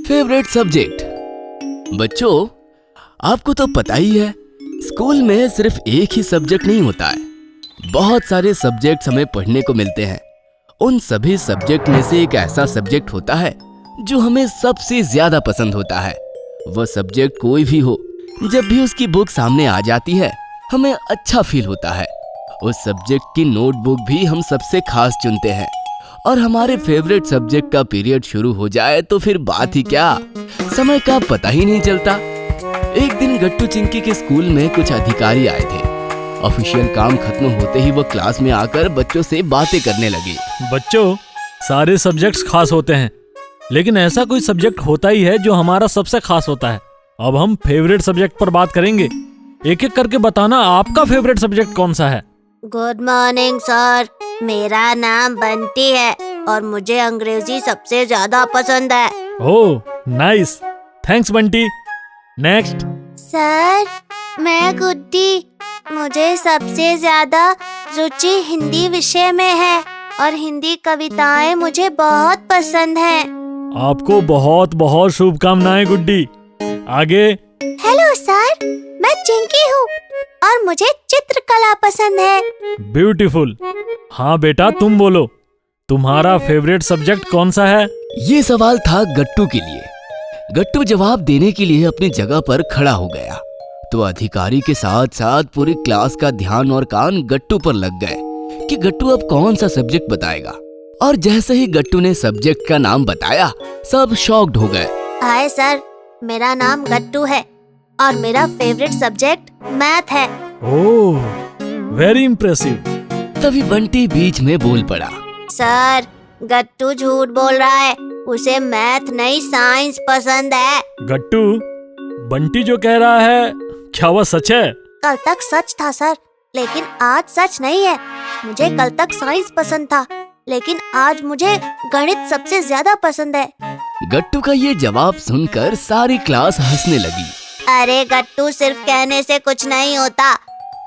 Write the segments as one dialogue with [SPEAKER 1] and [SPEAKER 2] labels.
[SPEAKER 1] Favourite subject. बच्चों, आपको तो पता ही है, स्कूल में सिर्फ एक ही सब्जेक्ट नहीं होता है, बहुत सारे सब्जेक्ट्स हमें पढ़ने को मिलते हैं। उन सभी सब्जेक्ट में से एक ऐसा सब्जेक्ट होता है जो हमें सबसे ज्यादा पसंद होता है। वह सब्जेक्ट कोई भी हो, जब भी उसकी बुक सामने आ जाती है हमें अच्छा फील होता है। उस सब्जेक्ट की नोटबुक भी हम सबसे खास चुनते हैं और हमारे फेवरेट सब्जेक्ट का पीरियड शुरू हो जाए तो फिर बात ही क्या, समय का पता ही नहीं चलता। एक दिन गट्टू चिंकी के स्कूल में कुछ अधिकारी आए थे। ऑफिशियल काम खत्म होते ही वो क्लास में आकर बच्चों से बातें करने लगे।
[SPEAKER 2] बच्चों, सारे सब्जेक्ट्स खास होते हैं, लेकिन ऐसा कोई सब्जेक्ट होता ही है जो हमारा सबसे खास होता है। अब हम फेवरेट सब्जेक्ट पर बात करेंगे। एक एक करके बताना आपका फेवरेट सब्जेक्ट कौन सा है।
[SPEAKER 3] गुड मॉर्निंग सर, मेरा नाम बंटी है और मुझे अंग्रेजी सबसे ज्यादा पसंद है।
[SPEAKER 2] Oh nice, thanks Bunty. Next.
[SPEAKER 3] Sir, मैं गुड्डी, मुझे सबसे ज्यादा रुचि हिंदी विषय में है और हिंदी कविताएं मुझे बहुत पसंद हैं।
[SPEAKER 2] आपको बहुत बहुत शुभकामनाएं गुड्डी। आगे।
[SPEAKER 3] हेलो सर, मैं चिंकी हूँ और मुझे चित्रकला पसंद है।
[SPEAKER 2] ब्यूटीफुल। हाँ बेटा, तुम बोलो, तुम्हारा फेवरेट सब्जेक्ट कौन सा है?
[SPEAKER 1] ये सवाल था गट्टू के लिए। गट्टू जवाब देने के लिए अपनी जगह पर खड़ा हो गया तो अधिकारी के साथ साथ पूरी क्लास का ध्यान और कान गट्टू पर लग गए कि गट्टू अब कौन सा सब्जेक्ट बताएगा। और जैसे ही गट्टू ने सब्जेक्ट का नाम बताया, सब शॉक्ड हो गए।
[SPEAKER 3] हाय सर, मेरा नाम गट्टू है और मेरा फेवरेट सब्जेक्ट मैथ है।
[SPEAKER 2] ओह, वेरी इम्प्रेसिव।
[SPEAKER 1] तभी बंटी बीच में बोल पड़ा।
[SPEAKER 3] सर, गट्टू झूठ बोल रहा है, उसे मैथ नहीं साइंस पसंद है।
[SPEAKER 2] गट्टू, बंटी जो कह रहा है क्या वह सच है?
[SPEAKER 3] कल तक सच था सर, लेकिन आज सच नहीं है। मुझे कल तक साइंस पसंद था, लेकिन आज मुझे गणित सबसे ज्यादा पसंद है।
[SPEAKER 1] गट्टू का ये जवाब सुनकर सारी क्लास हंसने लगी।
[SPEAKER 3] अरे गट्टू, सिर्फ कहने से कुछ नहीं होता,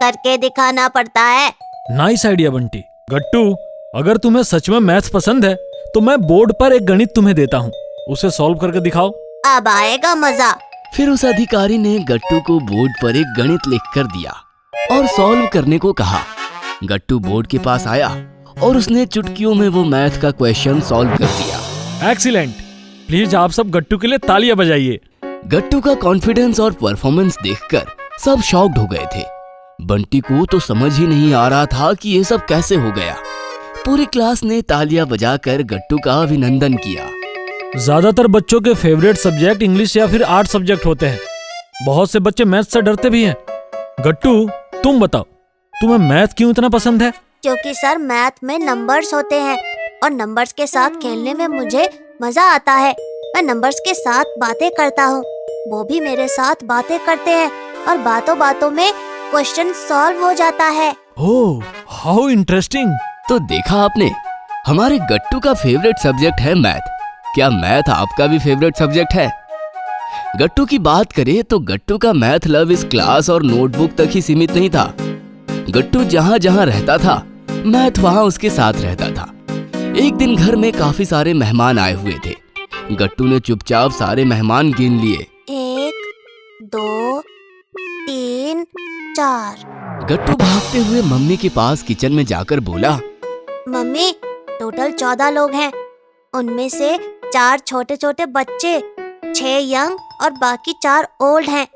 [SPEAKER 3] करके दिखाना पड़ता है।
[SPEAKER 2] Nice idea Bunty. गट्टू, अगर तुम्हें सच में मैथ्स पसंद है तो मैं बोर्ड पर एक गणित तुम्हें देता हूँ, उसे सॉल्व करके दिखाओ।
[SPEAKER 3] अब आएगा मजा।
[SPEAKER 1] फिर उस अधिकारी ने गट्टू को बोर्ड पर एक गणित लिखकर दिया और सॉल्व करने को कहा। गट्टू बोर्ड के पास आया और उसने चुटकियों में वो मैथ का क्वेश्चन सॉल्व कर दिया।
[SPEAKER 2] एक्सीलेंट। प्लीज आप सब गट्टू के लिए तालियां बजाइए।
[SPEAKER 1] गट्टू का कॉन्फिडेंस और परफॉर्मेंस देखकर सब शॉक्ड हो गए थे। बंटी को तो समझ ही नहीं आ रहा था कि ये सब कैसे हो गया। पूरी क्लास ने तालियां बजाकर गट्टू का अभिनंदन किया।
[SPEAKER 2] ज्यादातर बच्चों के फेवरेट सब्जेक्ट इंग्लिश या फिर आर्ट सब्जेक्ट होते हैं। बहुत से बच्चे मैथ से डरते भी हैं। गट्टू, तुम बताओ, तुम्हें मैथ क्यों इतना पसंद है?
[SPEAKER 3] क्योंकि सर, मैथ में नंबर्स होते हैं और नंबर्स के साथ खेलने में मुझे मजा आता है। मैं नंबर्स के साथ बातें करता हूँ, वो भी मेरे साथ बातें करते हैं और बातों बातों में क्वेश्चन सॉल्व हो जाता है।
[SPEAKER 2] ओह, हाउ इंटरेस्टिंग।
[SPEAKER 1] तो देखा आपने, हमारे गट्टू का फेवरेट सब्जेक्ट है मैथ। क्या मैथ आपका भी फेवरेट सब्जेक्ट है? गट्टू की बात करें तो गट्टू का मैथ लव इस क्लास और नोटबुक तक ही सीमित नहीं था। गट्टू जहाँ जहाँ रहता था, मैथ वहाँ उसके साथ रहता था। एक दिन घर में काफी सारे मेहमान आए हुए थे। गट्टू ने चुपचाप सारे मेहमान गिन लिए।
[SPEAKER 3] 1, 2, 3, 4।
[SPEAKER 1] गट्टू भागते हुए मम्मी के पास किचन में जाकर बोला,
[SPEAKER 3] मम्मी, टोटल 14 लोग हैं। उनमें से 4 छोटे छोटे बच्चे, 6 यंग और बाकी 4 ओल्ड हैं,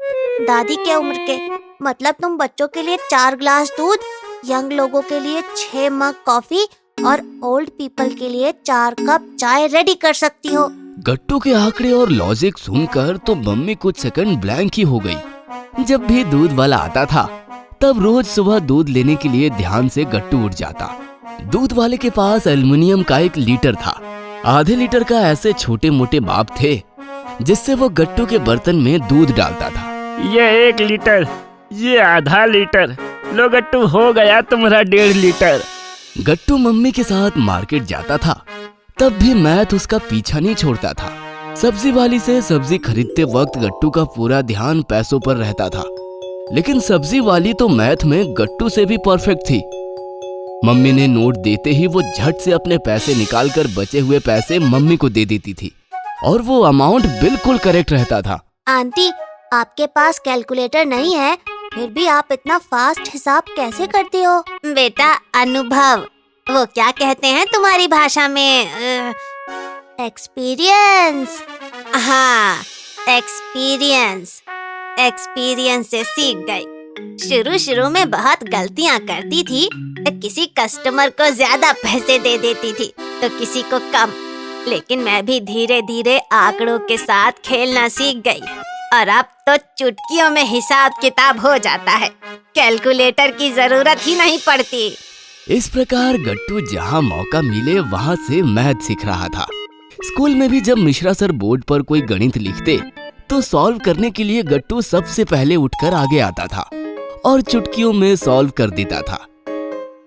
[SPEAKER 3] दादी के उम्र के। मतलब तुम बच्चों के लिए 4 ग्लास दूध, यंग लोगों के लिए 6 मग कॉफी और ओल्ड पीपल के लिए 4 कप चाय रेडी कर सकती हो।
[SPEAKER 1] गट्टू के आंकड़े और लॉजिक सुनकर तो मम्मी कुछ सेकंड ब्लैंक ही हो गई। जब भी दूध वाला आता था तब रोज सुबह दूध लेने के लिए ध्यान से गट्टू उठ जाता। दूध वाले के पास एल्युमिनियम का एक लीटर था। आधे लीटर का ऐसे छोटे मोटे माप थे जिससे वो गट्टू के बर्तन में दूध डालता था।
[SPEAKER 4] ये 1 लीटर, ये आधा लीटर, लो गट्टू, हो गया तुम्हारा 1.5 लीटर।
[SPEAKER 1] गट्टू मम्मी के साथ मार्केट जाता था, तब भी मैथ उसका पीछा नहीं छोड़ता था। सब्जी वाली से सब्जी खरीदते वक्त गट्टू का पूरा ध्यान पैसों पर रहता था, लेकिन सब्जी वाली तो मैथ में गट्टू से भी परफेक्ट थी। मम्मी ने नोट देते ही वो झट से अपने पैसे निकालकर बचे हुए पैसे मम्मी को दे देती थी और वो अमाउंट बिल्कुल करेक्ट रहता था।
[SPEAKER 3] आंटी, आपके पास कैलकुलेटर नहीं है, फिर भी आप इतना फास्ट हिसाब कैसे करती हो? बेटा, अनुभव, वो क्या कहते हैं तुम्हारी भाषा में? एक्सपीरियंस। हाँ, एक्सपीरियंस से सीख गई। शुरू में बहुत गलतियाँ करती थी, तो किसी कस्टमर को ज्यादा पैसे दे देती थी तो किसी को कम, लेकिन मैं भी धीरे धीरे आंकड़ों के साथ खेलना सीख गई और अब तो चुटकियों में हिसाब किताब हो जाता है, कैलकुलेटर की जरूरत ही नहीं पड़ती।
[SPEAKER 1] इस प्रकार गट्टू जहाँ मौका मिले वहाँ से मैथ सीख रहा था। स्कूल में भी जब मिश्रा सर बोर्ड पर कोई गणित लिखते तो सॉल्व करने के लिए गट्टू सबसे पहले उठकर आगे आता था और चुटकियों में सॉल्व कर देता था।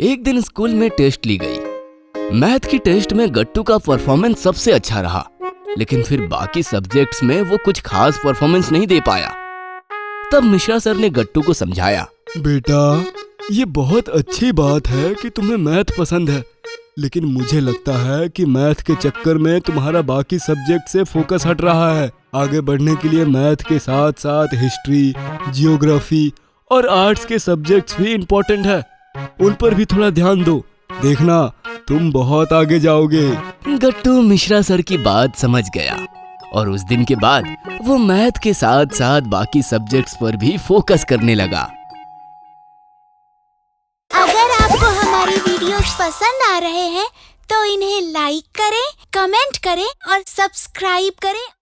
[SPEAKER 1] एक दिन स्कूल में टेस्ट ली गई। मैथ की टेस्ट में गट्टू का परफॉर्मेंस सबसे अच्छा रहा, लेकिन फिर बाकी सब्जेक्ट्स में वो कुछ खास परफॉर्मेंस नहीं दे पाया। तब मिश्रा सर ने गट्टू को समझाया,
[SPEAKER 5] बेटा, ये बहुत अच्छी बात है कि तुम्हें मैथ पसंद है, लेकिन मुझे लगता है कि मैथ के चक्कर में तुम्हारा बाकी सब्जेक्ट से फोकस हट रहा है। आगे बढ़ने के लिए मैथ के साथ साथ हिस्ट्री, जियोग्राफी और आर्ट्स के सब्जेक्ट्स भी इम्पोर्टेंट है, उन पर भी थोड़ा ध्यान दो, देखना तुम बहुत आगे जाओगे।
[SPEAKER 1] गट्टू मिश्रा सर की बात समझ गया और उस दिन के बाद वो मैथ के साथ साथ बाकी सब्जेक्ट्स पर भी फोकस करने लगा।
[SPEAKER 6] अगर आपको हमारी वीडियोस पसंद आ रहे हैं तो इन्हें लाइक करें, कमेंट करें और सब्सक्राइब करें